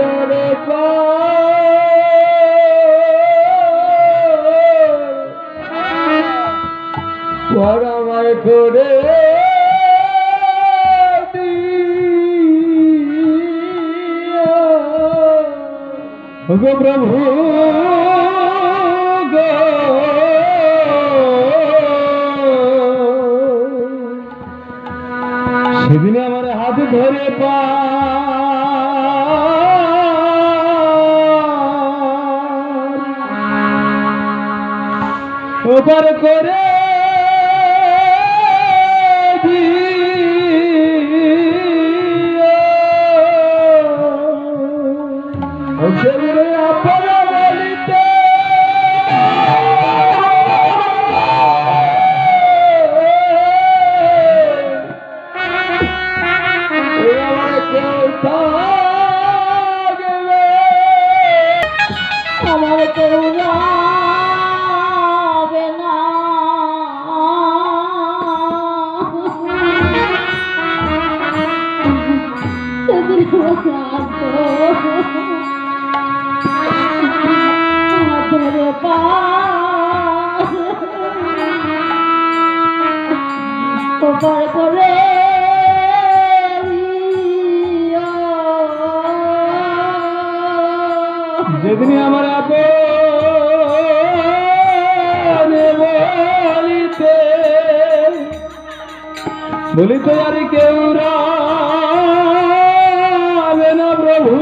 ধরে পরামার করে গো প্রভু গো সেদিনে আমার হাত ধরে ওপার করে সেদিনে আপনারা বলিতে আমার কেউ যাবে না ধরে পার করে যেদিন আমার বলিতে বলিতে আর কেউ রাবে না প্রভু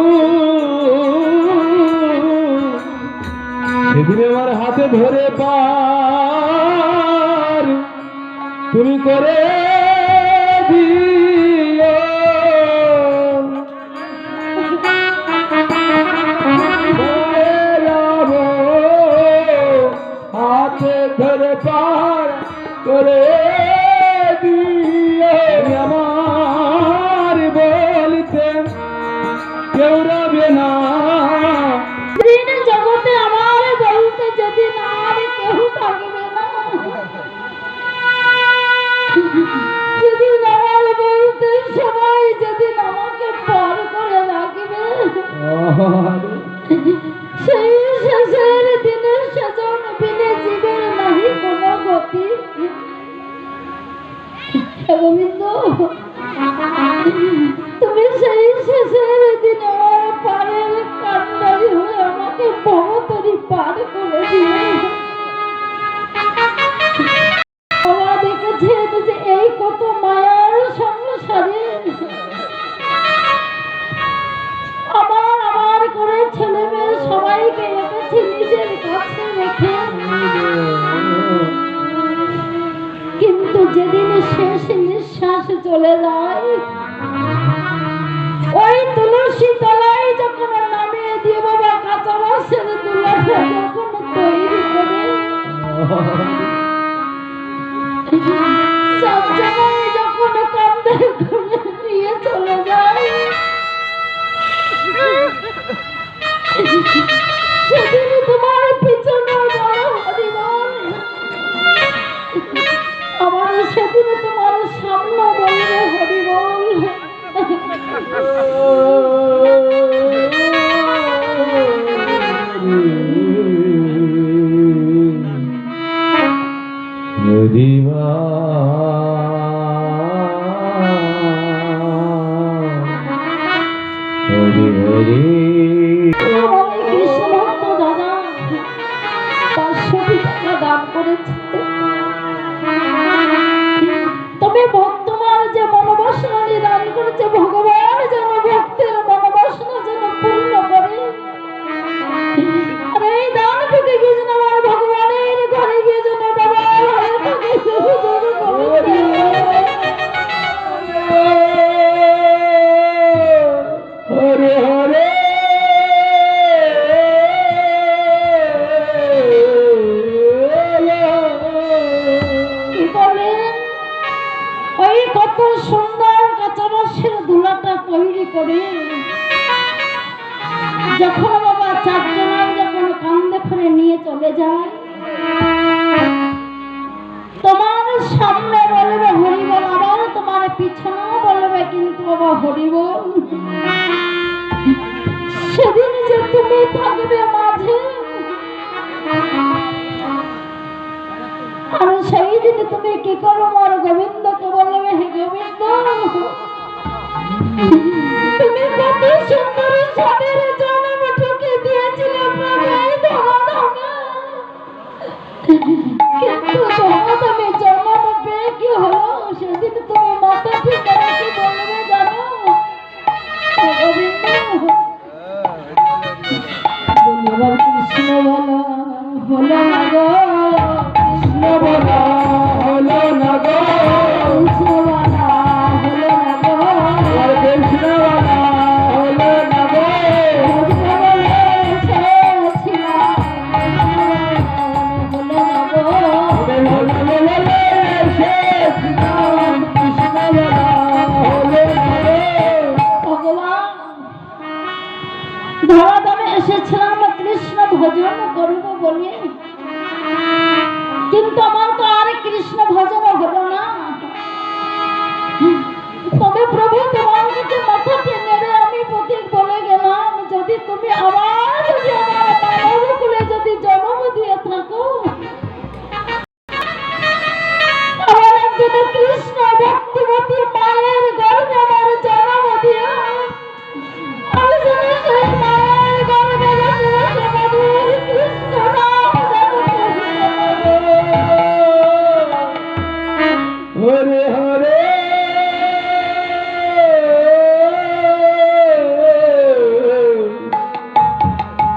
সেদিন আমার হাতে ধরে পার তুমি করে দিও হাতে ধরে পার করে দিয়ে আমার বলিতে কেউ রবে না জগতে আমার বলতে যদি না কেউ থাকবে না যেদিন আমার বলতে সবাই যেদিন আমাকে পর করে রাখবে সেই শেষের দিনের সেজন বিনে জীবের নাহি কোনো গতি গোবিন্দ তুমি সেই শেষের দিনে আমার পারের কান্ডারি হয়ে আমাকে ভবতরি পার করে দিয়ে বাবা দেখেছেন যে এই কত মায়ার সংসারে আমার করে ছেলে মেয়ে সবাইকে রেখেছি নিজের কাছে রেখে কিন্তু যেদিন শেষ নিঃশ্বাস চলে যায় ওই তুলসী তলায় যখন নামিয়ে দিয়ে বাবা কাঁচা বাসের তুলাটা যখন তৈরি করে সব জায়গায় যখন কান্দে করে নিয়ে চলে যায় সেদিন তোমার পিছনে বড় হরিবল আমার সেদিন তোমার সামনে বলবে হরিবল তবে ভক্তমার যে মনোবাসনা নিদান করেছে ভগবান যেন ভক্তের মনোবাসনা যেন পূর্ণ করে আর এই দান থেকে গিয়ে যেন আমার ভগবানের ঘরে গিয়ে যেন বাবা হয়ে থাকে হরে হরে কত সুন্দর কাঁচা বাঁশের দুলাটা তৈরি করে যখন বাবা চারজনের যখন কান্দে করে নিয়ে চলে যায় তোমার সামনে বলবে হরিবল আবার তোমার পিছনেও বলবে কিন্তু বাবা হরিবল থাকবে মাঝে। আর সেই দিন তুমি কি করো আমার গোবিন্দকে বলবে, হে গোবিন্দ তুমি কত সুন্দর সাদের জন্ম ঠুকে দিয়েছিলে প্রভু এই ধরাধামে। কিন্তু ধরাধামে জন্ম পেয়ে কি হলো, সেদিন তুমি মাথা ঠিক কি বলবে জানো, হে গোবিন্দ এবার কৃষ্ণ বলো হলো না গো, কৃষ্ণ বলো হলো না গো, কৃষ্ণ বলো হলো না গো, আর কৃষ্ণবালা হলো না গো, কৃষ্ণ বলে এসেছিলাম, হলো না গো। ভগবান ধরাধামে এসেছিলাম কৃষ্ণ ভজন করব বলে, কিন্তু আমার তো আর কৃষ্ণ ভজন হলো না। তবে প্রভু তোমার কাছে মাথা টেনে রে আমি প্রতীক বলে গেলাম, যদি তুমি আবার যদি আমার মানব কুলে যদি জন্ম দিয়ে থাকো, আমার একজন কৃষ্ণ ভক্তিবতী মায়ের গর্ভে আমার জন্ম দিয়ে আমি যেন সেই মায়ের গর্ভে বসে বসে মধুর কৃষ্ণ নাম যেন হরে হরে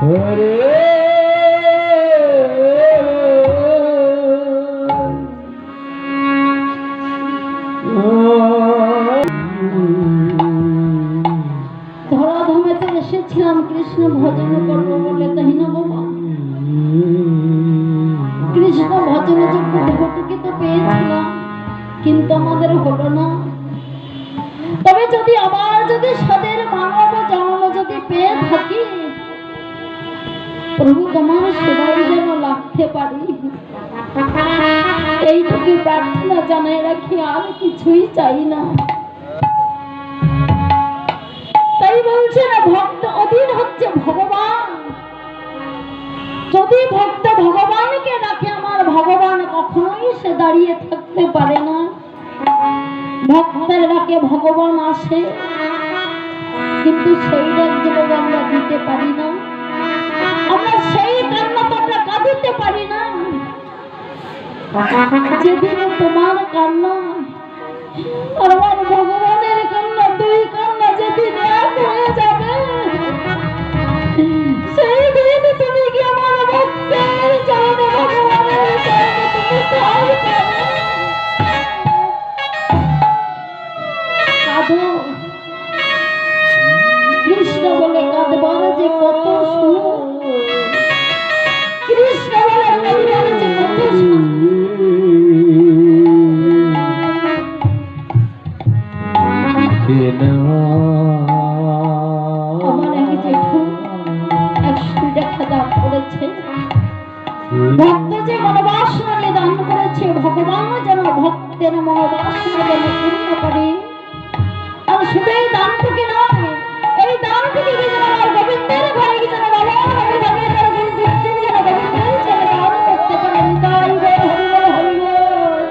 হরে ধরাধামেতে এসেছিলাম কৃষ্ণ ভজন করবো বলে, তাই না বাবা? কৃষ্ণ ভজনের যোগ্য দেহটুকু তো পেয়েছিলাম, কিন্তু আমাদের হলো না। তবে যদি আবার যদি সাদের মানব জন্ম যদি পেয়ে থাকি, প্রভু তোমার সেবাই যেন লাগতে পারি, এইটুকু প্রার্থনা জানাই রাখি, আর কিছুই চাই না। তাই বলছে না, ভক্ত অধীন হচ্ছে ভগবান। যদি ভক্ত ভগবানকে ডাকে, আমার ভগবান কখনোই সে দাঁড়িয়ে থাকতে পারে না। ভক্তের ডাকে ভগবান আসে, কিন্তু সেই ডাক জবাব আমরা দিতে পারি না। আমরা সেই কান্না তো আমরা কাঁদিতে পারি না। যেদিন তোমার কান্না আর আমার ভগবানের কান্না, দুই কান্না যেদিন এক হয়ে যাবে, সেই দিন তুমি কি আমার ভক্তের চরণে ভগবানের চরণে তুমি ঠাঁই পাবে। কাঁদো, কৃষ্ণ বলে কাঁদবার যে কত সুখ, কৃষ্ণ বলে কাঁদবার যে কত সুখ। আমার এক জেঠু একশো টাকা দান করেছে, ভক্ত যে মনোবাসনা নিয়ে দান করেছে, ভগবান যেন ভক্তের মনোবাসনা যেন পূর্ণ করে। আর শুধু এই দানটুকু নয়, এই দানটুকু যেন আমার গোবিন্দের ঘরে কি যেন বাবা আমি গোবিন্দের যেন গোবিন্দের যেন দান করতে পারে। তাই হরি বল হরি বল।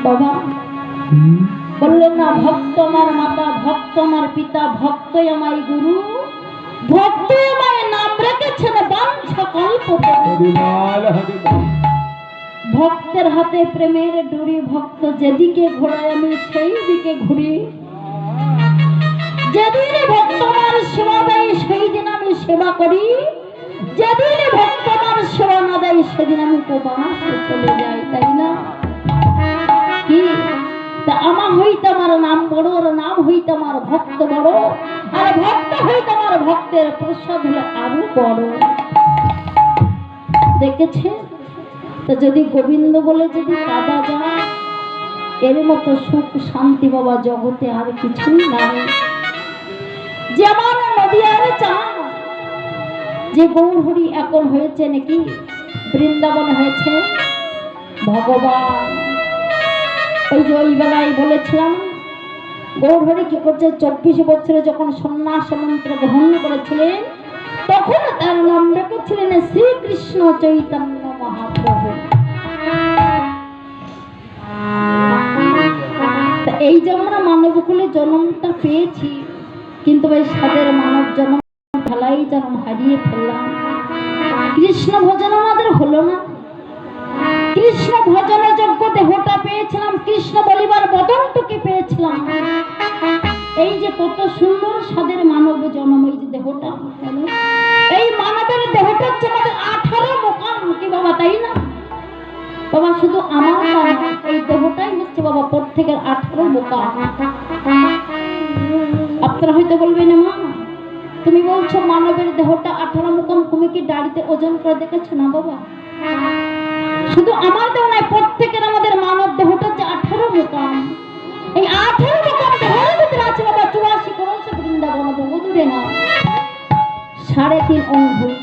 বাবা বললেন না, ভক্ত আমার মাতা, ভক্ত আমার পিতা, ভক্তই আমার গুরু, ভক্তই আমার নাম রেখেছেন বাঞ্ছা কল্পতরু। ভক্তের হাতে প্রেমের ডুরি, ভক্ত যেদিকে ঘোরায় আমি সেই দিকে ঘুরি। যেদিন ভক্ত আমার সেবা দেয় সেই দিন আমি সেবা করি, যেদিন ভক্ত আমার সেবা না দেয় সেদিন আমি উপবাসে চলে যাই, তাই না? কি তা আমার হইতে আমার নাম বড়, আর নাম হইতে আমার ভক্ত বড়, আর ভক্ত হইতে আমার ভক্তের প্রসাদ হলো আরো বড়। দেখেছে তো, যদি গোবিন্দ বলে যদি কাঁদা যায়, এর মতো সুখ শান্তি বাবা জগতে আর কিছুই নাই। যেমন নদিয়ার চান যে গৌরহরি এখন হয়েছে নাকি বৃন্দাবন হয়েছে, ভগবান ওই যে ওই বেলায় বলেছিলাম গৌরহরি কি করছে, 24 বছরে যখন সন্ন্যাস মন্ত্র গ্রহণ করেছিলেন তখন তার নাম রেখেছিলেন শ্রীকৃষ্ণ চৈতন্য মহাপ্রভু। এই যে আমরা মানবকুলে জন্মটা পেয়েছি, কিন্তু এই সাদের মানব জন্ম ঢালাই জন্ম হারিয়ে ফেললাম। কৃষ্ণ ভজন আমাদের হলো না। কৃষ্ণ ভজন যোগ্য দেহটা পেয়েছিলাম, কৃষ্ণ বলিবার বদনটুকে পেয়েছিলাম। এই যে কত সুন্দর সাদের মানব জন্ম, এই যে দেহটা, এই মানবের দেহটা হচ্ছে আমাদের 18 মোকাম কি বাবা, তাই না বাবা? শুধু আমার এই দেহটাই হচ্ছে বাবা প্রত্যেকের 18 মোকাম। আপনারা হয়তো বলবেন মা তুমি বলছো মানবের দেহটা 18 মোকাম, তুমি কি দাড়িতে ওজন করে দেখেছো না বাবা? শুধু আমার দেহ নয়, প্রত্যেকের আমাদের মানব দেহটা হচ্ছে 18 মোকাম। এই 18 মোকাম দেহের ভিতরে আছে বাবা 84 করোড় বৃন্দাবন, বহু দূরে না, 3.5 অঙ্গুল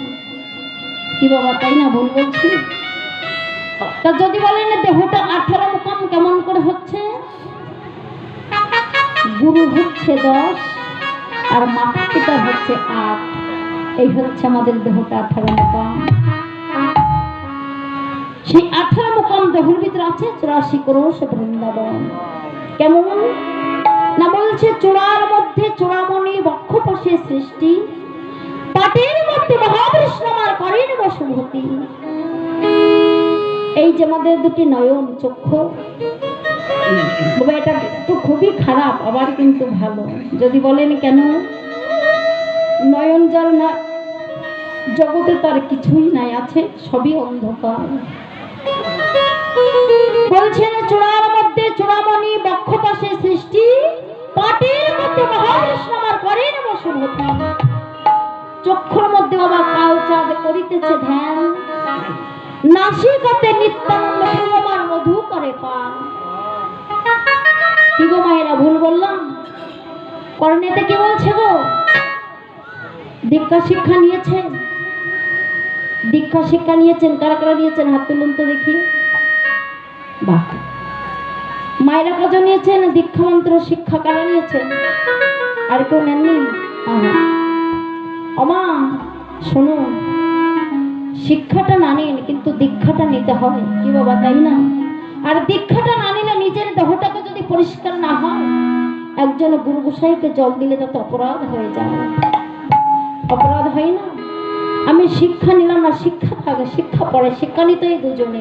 কি বাবা, তাই না? ভুল বলছি? তা যদি বলেন দেহটা 18 মোকাম কেমন করে হচ্ছে? গুরু হচ্ছে 10 আর মাতা পিতা হচ্ছে 8, এই হচ্ছে আমাদের দেহটা 18 মোকাম। সেই 18 মোকাম দেহের ভিতরে আছে 84 করোড় বৃন্দাবন। কেমন না বলছে, চূড়ার মধ্যে চূড়ামণি, বক্ষ পাশে সৃষ্টি, পাটের মধ্যে মহাবিষ্ণু আমার করেন বসুমতি। এই যে আমাদের দুটি নয়ন চক্ষু বাবা, এটা তো খুবই খারাপ আবার কিন্তু ভালো। যদি বলেন কেন? নয়ন জল না, জগতে তার কিছুই নাই, আছে সবই অন্ধকার। বলছেন চূড়ার মধ্যে চূড়ামণি, বক্ষ পাশে সৃষ্টি, পাটের মধ্যে মহাবিষ্ণু আমার করেন বসুমতি। চক্ষুর মধ্যে বাবা কাল চাঁদ করিতেছে ধ্যান, নাসিকাতে নিত্যানন্দ প্রেমার মধু করে পান। কি গো মায়েরা, ভুল বললাম? কর্ণেতে কি বলছে গো? দীক্ষা শিক্ষা নিয়েছেন? দীক্ষা শিক্ষা নিয়েছেন? কারা কারা নিয়েছেন হাত তুলুন তো দেখি। বাহ, মায়েরা কজন নিয়েছেন দীক্ষা মন্ত্র শিক্ষা? কারা নিয়েছেন? আর কেউ নেননি? আমা শোনো, শিক্ষাটা না নিন কিন্তু দীক্ষাটা নিতে হবে কি বাবা, তাই না? আর দীক্ষাটা না নিলে নিজের দেহটাকে যদি পরিষ্কার না হয়, একজন গুরু গোসাইকে জল দিলে তাতে অপরাধ হয়ে যায়। অপরাধ হয় না? আমি শিক্ষা নিলাম না, শিক্ষা থাকে, শিক্ষা পড়ে, শিক্ষা নিতেই দুজনে,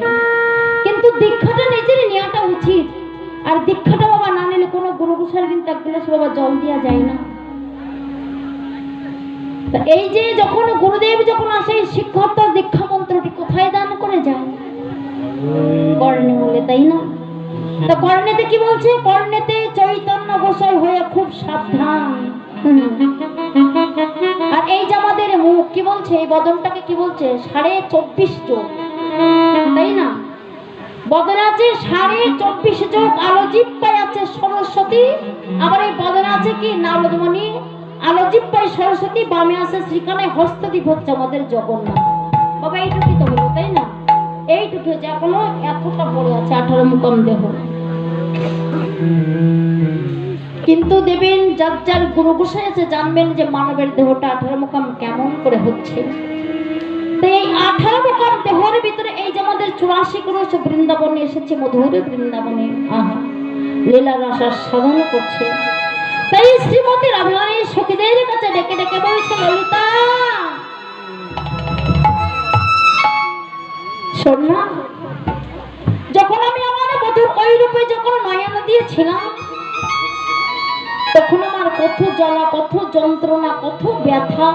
কিন্তু দীক্ষাটা নিজের নেওয়াটা উচিত। আর দীক্ষাটা বাবা না নিলে কোনো গুরু গোসাইয়ের কিন্তু এক গ্লাস বাবা জল দেওয়া যায় না। এই যে যখন গুরুদেব যখন আসে, শিক্ষক তার দীক্ষা মন্ত্রটি কোথায় দান করে যায়? কর্ণে বলে, তাই না? তা কর্ণেতে কি বলছে? কর্ণেতে চৈতন্য গোসাই হয়ে খুব সাবধান। আর এই যে আমাদের মুখ কি বলছে, এই বদনটাকে কি বলছে? 24.5 যোগ, তাই না? বদন আছে 24.5 যোগ, আলো জিহ্বায় আছে সরস্বতী, আবার এই বদন আছে কি নারদমণি, আলো জিহ্বায় সরস্বতী, বামে আছে শ্রীকানায় হস্তদ্বীপ হচ্ছে আমাদের জগন্নাথ। বাবা এইটুকুই তো হলো, তাই না? এইটুকু হচ্ছে, এখনো এতটা পড়ে আছে 18 মোকাম দেহ। কিন্তু দেবেন যার যার গুরু গোসাই আছে জানবেন যে মানবের দেহটা 18 মোকাম কেমন করে হচ্ছে। তো এই 18 মোকাম দেহের ভিতরে এই যে আমাদের 84 করোড় বৃন্দাবনে এসেছে, মধুর বৃন্দাবনে আহা লীলা রস সাধন করছে। তাই শ্রীমতী রাধারানী সখীদের কাছে ডেকে ডেকে বলছে, ললিতা শোন না, যখন আমি আমার মধুর ওই রূপে যখন নয়ন দিয়েছিলাম, তখন আমার কত জ্বালা, কত যন্ত্রণা, কত ব্যথা,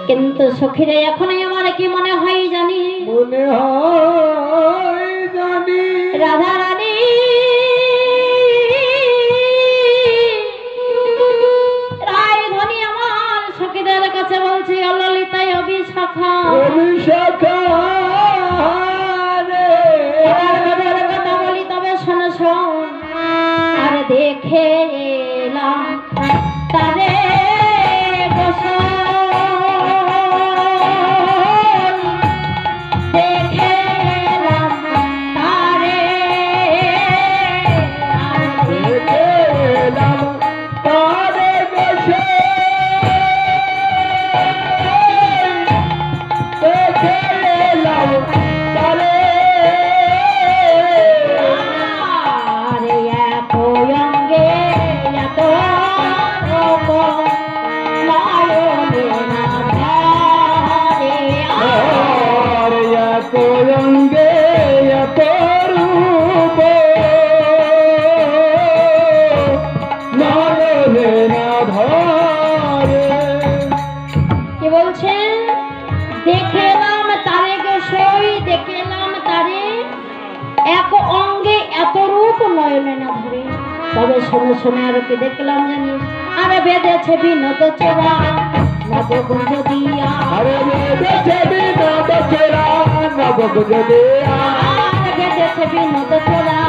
কিন্তু সখীরা এখন আমার কি মনে হয় জানি? মনে হয় জানি রাধা রানী রায় ধনী আমার সখীদের কাছে বলছে, অললিতাই অবিশাখা, অভিশাখা রে, কথা বলি তবে শোন শোন। আর দেখে এলাম তারে তবে শুনে শুনে আর কি দেখলাম জানিস, আরে বেঁধেছে বিনোদ চোরা নবগুঞ্জ দিয়া, আরে বেঁধেছে বিনোদ চোরা নবগুঞ্জ দিয়া, আরে বেঁধেছে বিনোদ চোরা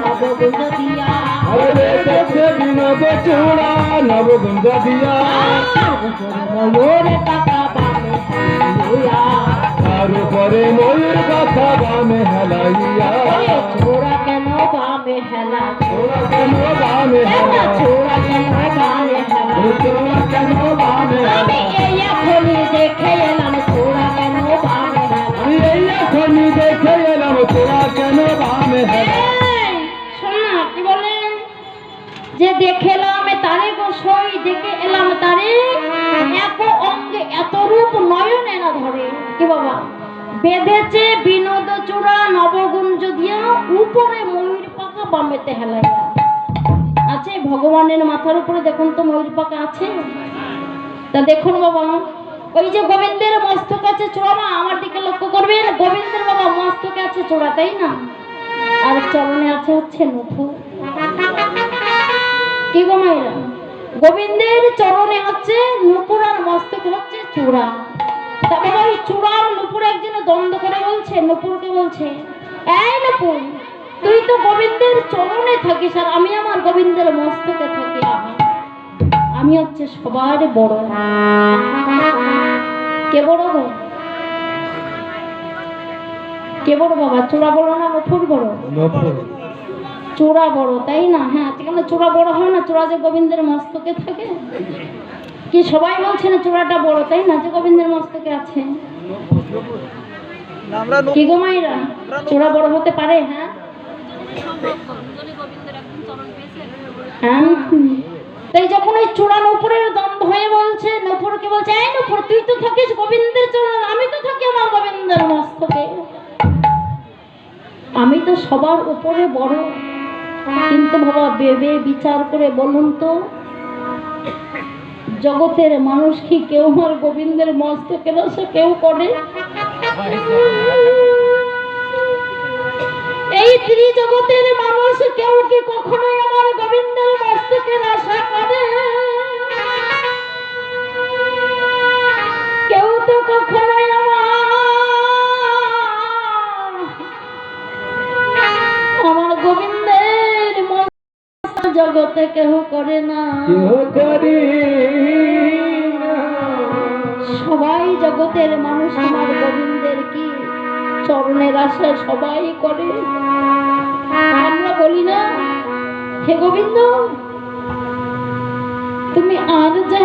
নবগুঞ্জ দিয়া, আরে বেঁধেছে বিনোদ চোরা নবগুঞ্জ দিয়া, ময়ূর পাকা বামে হেলাইয়া, তার উপরে ময়ূর কথা বামে হেলাইয়া, চোরা কেন বামে হেলা, চোরা কেন বামে হেলা, চোরা কেন বামে হেলা, চোরা কেন বামে আমি হেলা, এই এখনই দেখে এলাম চোরা কেন বামে হেলা। আমি এই এখনই দেখে এলাম চোরা কেন বামে হেলা। এই, শোন না, কি বলেন যে দেখে এলাম তারে গোসই, দেখে এলাম তারে এত অঙ্গে এত রূপ নয়ন এনা ধরে, কি বাবা বেঁধেছে বিনোদ চূড়া নবগুঞ্জ দিয়া, উপরে ময়ূর পাখা বামেতে হেলাইয়া। আছে ভগবানের মাথার উপরে দেখুন তো ময়ূর পাখা আছে, তা দেখুন বাবা ওই যে গোবিন্দের মস্তক আছে চূড়া, মা আমার দিকে লক্ষ্য করবেন, গোবিন্দের বাবা মস্তকে আছে চূড়া, তাই না? আর চরণে আছে হচ্ছে নূপুর। কি গো মায়েরা, গোবিন্দের চরণে হচ্ছে নূপুর আর মস্তকে হচ্ছে চূড়া। তা বাবা ওই চূড়া আর নূপুর একজনে দ্বন্দ্ব করে বলছে, নূপুরকে বলছে, এই নূপুর তুই তো গোবিন্দের চরণে থাকিস আর আমি আমার গোবিন্দের মস্তকে থাকি, আমি হচ্ছে সবার বড়। কে বড় গো? কে বড় বাবা, চূড়া বড় না নূপুর বড়? চূড়া বড়, তাই না? হ্যাঁ, সেখানে চূড়া বড় হয় না, চূড়া যে গোবিন্দের মস্তকে থাকে। কি সবাই বলছে না চূড়াটা বড়, তাই না, যে গোবিন্দের মস্তকে আছে? কি গো মাইরা, চূড়া বড় হতে পারে? হ্যাঁ হ্যাঁ, তাই যখন ওই চূড়া নূপুরের দ্বন্দ্ব হয়ে বলছে, নূপুরকে বলছে, এই নূপুর তুই তো থাকিস গোবিন্দের চরণ, আমি তো থাকি আমার গোবিন্দের মস্তকে, আমি তো সবার উপরে বড়। কিন্তু বাবা ভেবে বিচার করে বলুন তো, জগতের মানুষ কি কেউ আমার গোবিন্দের মস্তকের আশা কেউ করে? এই ত্রিজগতের মানুষ কেউ কি কখনোই আমার গোবিন্দের মস্তকের আশা করে? কেউ তো কখনোই আমার গোবিন্দের মস্তক জগতে কেউ করে না, কেউ করি না। সবাই জগতের মানুষ আমার গোবিন্দের কি চরণের আশা সবাই করে। আমরা বলি না, হে গোবিন্দ তুমি আর যা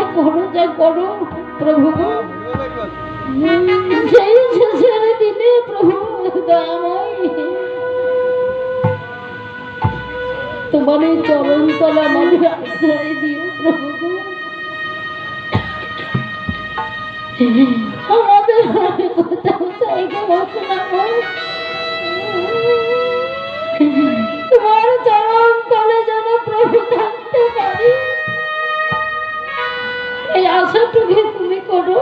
করো প্রভু, সেই শেষের দিনে প্রভু দয়াময় তোমার এই চরণ তলা আমাদের আশ্রয় দিও প্রভু, আমাদের কোথাও জায়গা মতো না, তোমার চরণ তলে যেন প্রভু থাকতে পারি, এই আশাটুকু তুমি করো।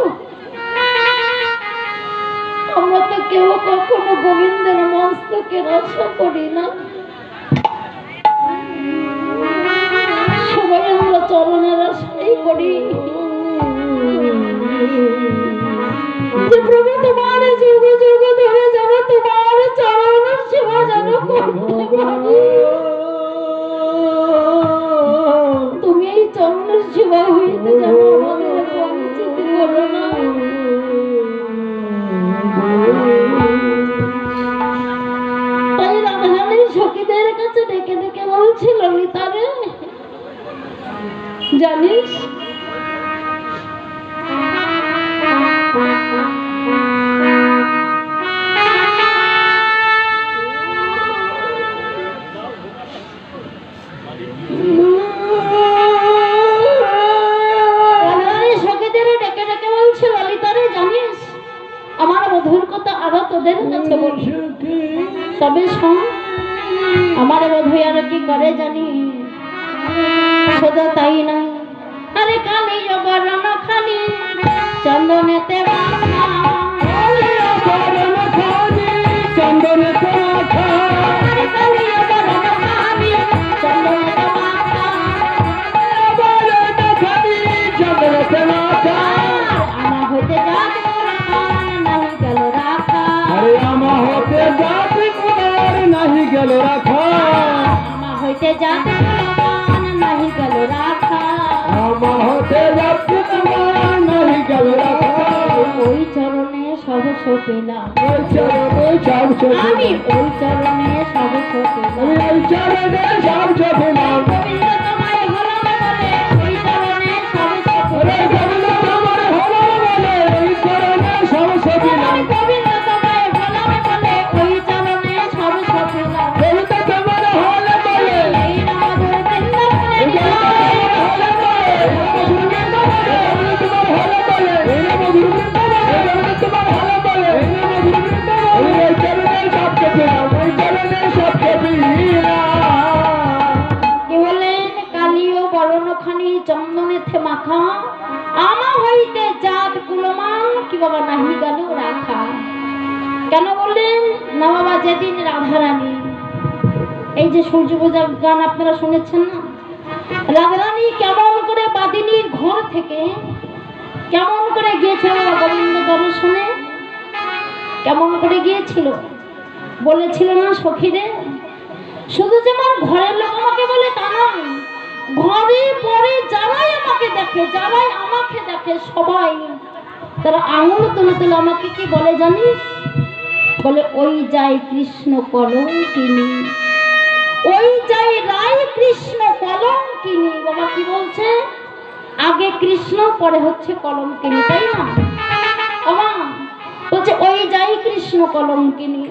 আমরা তো কেউ কখনো গোবিন্দের মস্তকের আশা করি না, সবাই আমরা চরণের আশাই করি যে প্রভু তোমার যুগ যুগ ধরে যেন তোমার চরণ সেবা যেন করতে পারি, তুমি এই চরণের সেবা হইতে যেন আমাদের বঞ্চিত করো না। তাই রাধারানী সখীদের কাছে ডেকে ডেকে বলছিল, ললিতারে জানিস আমার বধুর কথা আরো তোদের কাছে বলি, তবে শোন আমার বধু আর কি করে জানি, শুধু তাই নয়, আরে কালি বরণ খালি চন্দনেতে চন্দনেতে কালি বরণ খালি চন্দনেতে যাতে মান নাহি গেল রাখা আমার হতে যাচ্ছে তোমার নাহি গেল রাখা ওই চরণে সহস পেলাম ওই চরণে সব আমি চোখে ওই চরণে সহস পেলাম আমি ওই চরণে সব চোখে নাম গোবিন্দ তোমায় হলাম বলে ওই চরণে সহস ওরে পেলাম গোবিন্দ তোমার হলো বলে ওই চরণে সব চোখে নাম গোবিন্দ তোমায় হলাম বলে ওই চরণে সহস পেলাম গোবিন্দ তোমার হলো বলে এই নামধুর বৃন্দাবনে এই তোমার হলো বলে এই মধুর বৃন্দাবনে তোমার হলো বলে এই মধুর বৃন্দাবনে ওই চরণে সব চোখে নাম ওই চরণে সব চোখে কি বলেন কালীয় বরণখানি চন্দনেতে মাখা আমা হইতে জাত কুলমান কি বাবা নাহি গেল রাখা কেন বললেন না বাবা যেদিন রাধারানী এই যে সূর্য পূজার গান আপনারা শুনেছেন না রাধারানী কেমন করে বাদিনীর ঘর থেকে কেমন করে গিয়েছিল বাবা গোবিন্দ দর্শনে কেমন করে গিয়েছিল বলেছিল না সখীরে শুধু যে আমার ঘরের লোক আমাকে বলে তা নয় ঘরে পরে যারাই আমাকে দেখে যারাই আমাকে দেখে সবাই তারা আঙুল তুলে তুলে আমাকে কি বলে জানিস বলে ওই যাই কৃষ্ণ কলঙ্কিনী ওই যাই রায় কৃষ্ণ কলঙ্কিনী বাবা কি বলছে আগে কৃষ্ণ পরে হচ্ছে কলঙ্কিনী তাই না বাবা বলছে ওই যাই কৃষ্ণ কলঙ্কিনী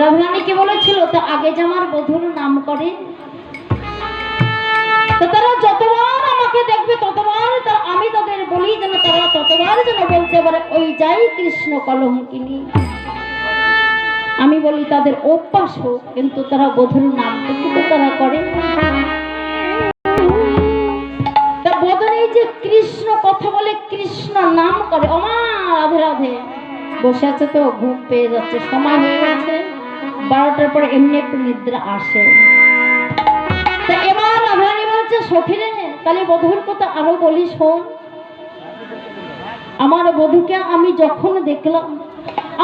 রাধারানীকে বলেছিল তা আগে যে আমার বধূর নাম করে তো তারা যতবার আমাকে দেখবে ততবার আমি তাদের বলি যেন তারা ততবার যেন বলতে পারে ওই যাই কৃষ্ণ কলঙ্কিনী আমি বলি তাদের অভ্যাস হোক কিন্তু তারা বধূর নাম কিন্তু তারা করে তা বদনে যে কৃষ্ণ কথা বলে কৃষ্ণ নাম করে ওমা রাধে রাধে বসে আছে তো ঘুম পেয়ে যাচ্ছে সময় হয়ে গেছে 12টার পর এমনি একটু নিদ্রা আসে তা এবার রাধারানী বলছে সখীরে তাহলে বধূর কথা আরো বলি শোন আমার বধূকে আমি যখন দেখলাম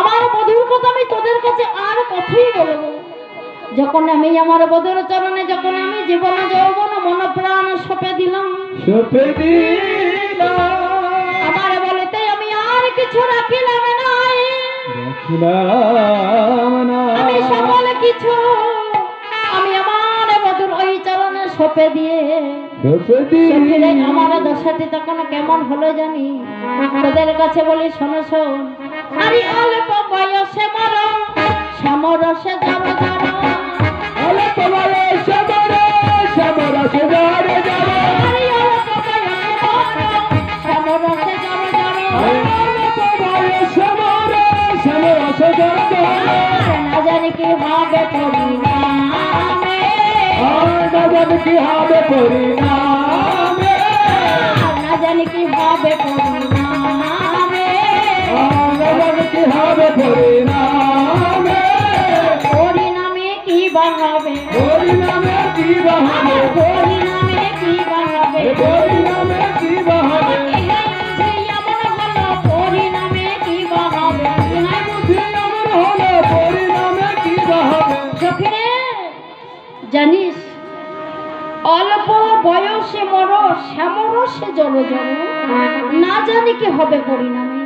আমার বধূর কথা আমি তোদের কাছে আর কথাই বলবো যখন আমি আমার বধূর চরণে যখন আমি জীবন যৌবন মন প্রাণ সঁপে দিলাম আমার বলতে আমি আর কিছু রাখিলাম না আমি সকল কিছু আমি আমার বধূর ওই চরণে সঁপে দিয়ে আমার দশাটি তখন কেমন হলো জানি তোদের কাছে বলি শোনো শোন আরে অল্প বয়সে মর শ্যামরসে যাব যাব অল্প বয়সে মর শ্যামরসে যাব যাব আরে অল্প বয়সে মর শ্যামরসে যাব যাব অল্প বয়সে মর শ্যামরসে যাব যাব না জানি কি ভাবে পরিণামে না জানি কি হবে পরিণামে না জানি কি ভাবে পরিণামে না জানি কি হবে পরিণামে পরিণামে কি বা হবে পরিণামে কি বা হবে পরিণামে কি বা হবে পরিণামে কি বা হবে পরিণামে কি বা হবে হলো পরিণামে কি বা হবে সখীরে জানিস অল্প বয়সে মর শ্যামরসে জল জল না জানি কি হবে পরিণামে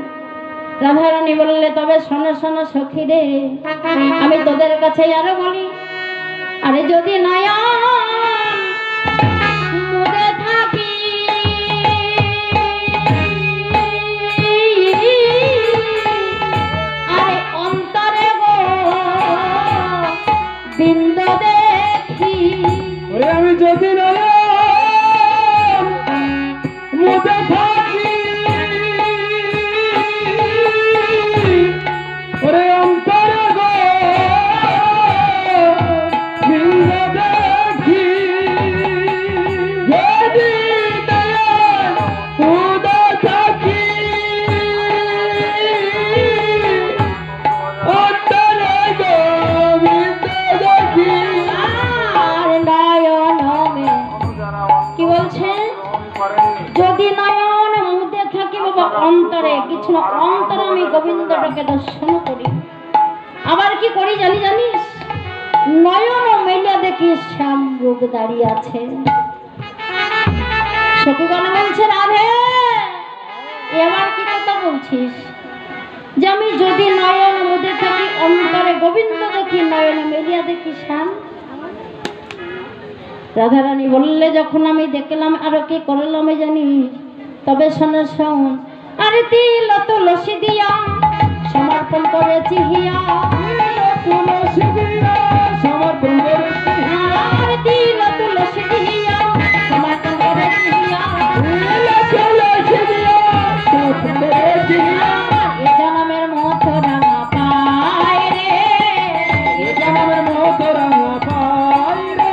রাধারানী বললে তবে শোনো শোনো সখীরে আমি তোদের কাছে আরো বলি আরে যদি নয়ন মুদে থাকি আরে অন্তরে গো বিন্দ দেখি ওরে আমি যদি মুদে থাকি ওরে অন্তরে গো বিন্দ দেখি যদি মুদে থাকি অন্তরে গো বিন্দ দেখি আর নয়ন কি বলছে যদি নয়ন মুদে থাকি বাবা অন্তরে কিছু না অন্তরে আমি গোবিন্দটাকে দর্শন করি আবার কি করি জানিস নয়ন মেলে দেখি শ্যাম রোগ দাঁড়িয়ে আছে। সখীগণ বলছে রাধে এবার কি কথা বলছিস যে আমি যদি নয়ন মুদে থাকি অন্তরে গোবিন্দ দেখি নয়ন মেলিয়া দেখি শ্যাম। রাধারানী বললে যখন আমি দেখলাম আর কি করলাম জানি তবে শোনো শোন আরে তিল তুলসী দিয়া সমর্পণ করেছি হিয়া তুলসী দিয়া সমর্পণ করেছি আর তিল তুলসী দিয়া সমর্পণ করেছি হিয়া তুলসী দিয়া সমর্পণ করেছি এ জনমের মতো রাঙা পায় রে এ জনমের মতো রাঙা পাই রে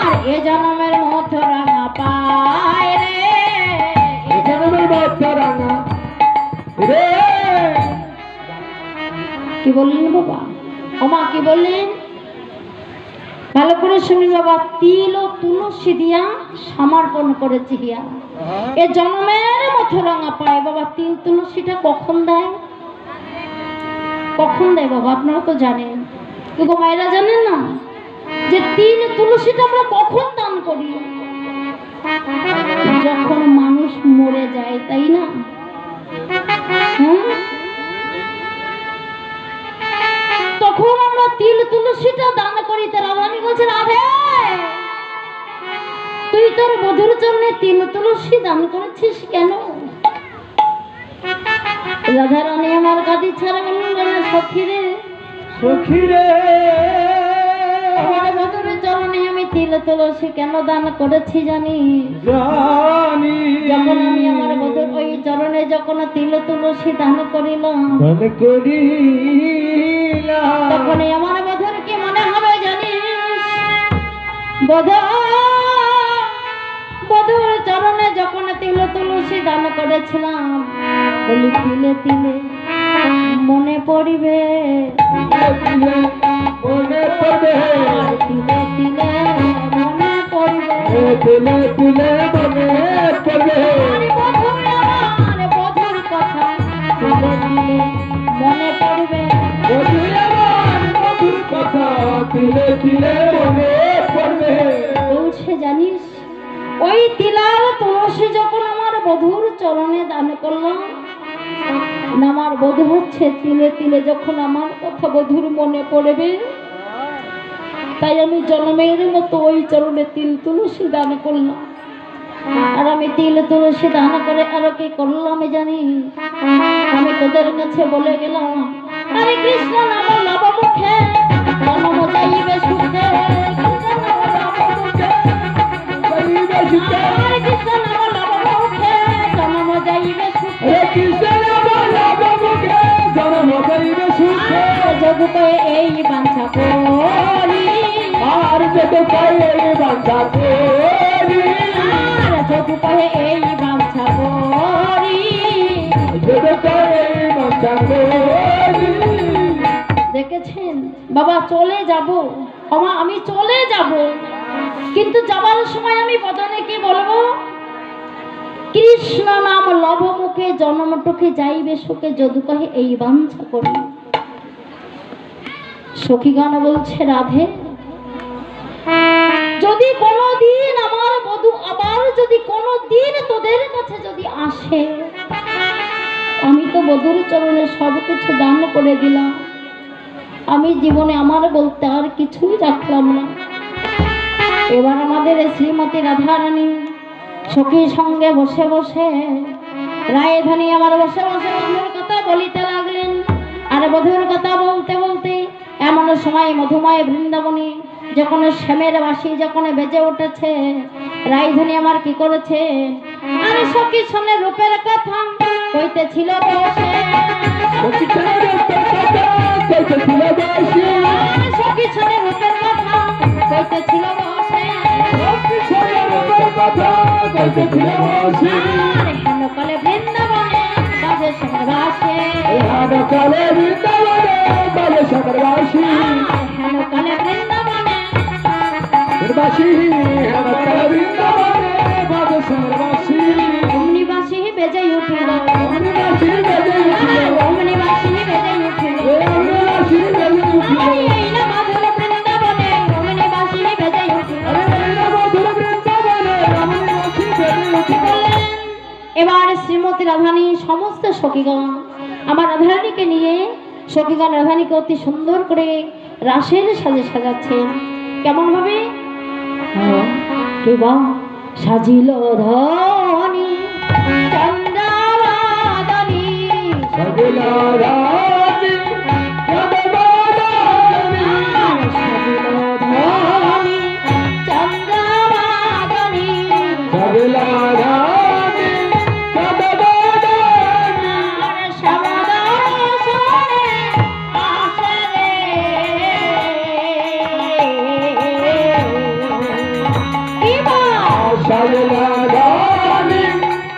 আর এ জনমের মতো রাঙা পায় রে এ জনমের মতো রাঙা রে। কি বললেন বাবা ওমা কি বললেন ভালো করে শুনি বাবা তিল ও তুলসী দিয়া সমর্পণ করেছি হিয়া এ জন্মের মতো রাঙা পায়। বাবা তিল তুলসীটা কখন দেয় বাবা আপনারা তো জানেন কিন্তু মায়েরা জানেন না যে তিল তুলসীটা আমরা কখন দান করি যখন মানুষ মরে যায় তাই না তখন আমরা তিল তুলসীটা দান করি। তার রানী বলছে রাধে তুই তোর বধুর জন্য তিল তুলসী দান করেছিস কেন? রাধা রানী আমার গাদি ছাড়া বললেন সখী রে সখী রে আমার বধুর চরণে আমি তিল তুলসী কেন দান করেছি জানি জানি যখন আমি আমার বধুর ওই চরণে যখন তিল তুলসী দান করিলাম মনে করিলাম তখনই আমার বধুর কি মনে হবে জানিস বধুর চরণে যখন তিল তুলসী দান করেছিলাম বলি তিলে তিলে মনে পড়িবে মনে পড়বে আর তিলে তিলে মনে পড়িবে তুলে তুলে মনে পড়বে আর বধুর আমার বধুর কথা তিলে তিলে মনে পড়বে বধু আমার মধুর কথা তিলে তিলে মনে পড়বে। বলছে জানিস ওই তিলার তুলসী যখন আমার বধুর চরণে দান করলাম আমার বধূ হচ্ছে তিলে তিলে যখন আমার কথা বধুর মনে পড়বে তাই আমি জন্মের মতো ওই চরণে তিল তুলসী দান করলাম। আর আমি তিল তুলসী দান করে আর কি করলাম জানি আমি তোদের কাছে বলে গেলাম আরে কৃষ্ণ নাম লব মুখে জন্ম যাইবে সুখে আরে কৃষ্ণ নাম লব মুখে জন্ম যাইবে সুখে যদি তো এই বাঞ্ছা করি আর যত পাই বাঁচা করি আর যদি তো এই বাঞ্ছা করি যত পাই বাঁচা করি। দেখেছেন বাবা চলে যাব বাবা আমি চলে যাব কিন্তু যাবার সময় আমি বদনে কি বলবো কৃষ্ণ নাম লভ মুখে জন্মটুকে যাইবে সুখে যদি কহে এই বাঞ্ছা করি। সখীগণ বলছে রাধে যদি কোনোদিন আমার বধূ আবার যদি কোনোদিন তোদের কাছে যদি আসে আমি তো বধূর চরণে সব কিছু দান করে দিলাম আমি জীবনে আমার বলতে আর কিছুই রাখলাম না। এবার আমাদের শ্রীমতী রাধারানী সখীর সঙ্গে বসে বসে রায়ধানী আমার বসে বসে বধুর কথা বলিতে লাগলেন। আর বধুর কথা বলতে বলতে এমন সময় মধুময় বৃন্দাবনে যখন শ্যামের বাঁশি যখন বেজে উঠেছে রায়ধানী আমার কি করেছে আরে সখীর সঙ্গে রূপের কথা কইতেছিল বসে সখীর সঙ্গে রূপের কথা কইতেছিল বসে হেন কালে বৃন্দাবনে বাজে শহর বাসে হেন কালে বৃন্দাবনে বাজে শহর বাসি অমনি বাসি বেজে উঠিল অমনি বাসি বেজে উঠিল এই না মাধুর বৃন্দাবনে উঠে গেলেন। এবার শ্রীমতী রাধারানী সমস্ত সখীগণ আমার রাধারানীকে নিয়ে সখীগণ রাধারানীকে অতি সুন্দর করে রাসের সাজে সাজাচ্ছেন। কেমন ভাবে? কেবা সাজিল ধনী চন্দ্রাবাদনী সাজিল রানী চন্দ্রাবাদনী সাজিল ধনী চন্দ্রাবাদনী সাজিল রানী চন্দ্রাবাদনী আর সমাদর শোনে আসে রে। কেবা সাজিল রানী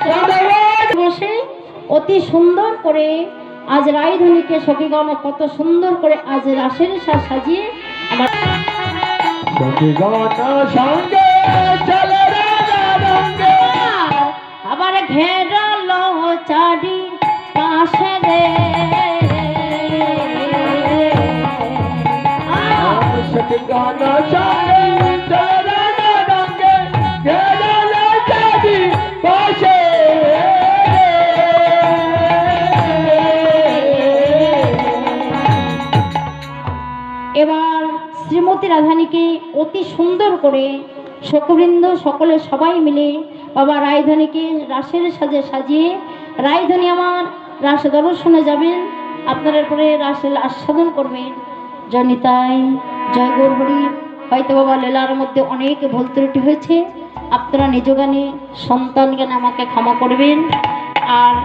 চন্দ্রাবাদনী বসে অতি সুন্দর করে আজ রায়ধনীকে সখীগণ কত সুন্দর করে আজ রাসের সাজ সাজিয়ে আমার সখীগণ সঙ্গে চলে রাধা রঙ্গে আবার ঘেরালো চারি পাশে রে। সখীগণ সঙ্গে চলে রাধা রঙ্গে গেলে চাঁদি পাশে এবার শ্রীমতী রাধানীকে অতি সুন্দর করে শোকবৃন্দ সকলে সবাই মিলে বাবা রায়ধনীকে রাসের সাজে সাজিয়ে রায়ধনী আমার রাস দর্শনে যাবেন। আপনারা পরে রাসের আস্বাদন করবেন। জনিতাই জয় গৌরহরি। হয়তো বাবা লীলার মধ্যে অনেক ভুল ত্রুটি হয়েছে, আপনারা নিজ গানে সন্তান গানে আমাকে ক্ষমা করবেন। আর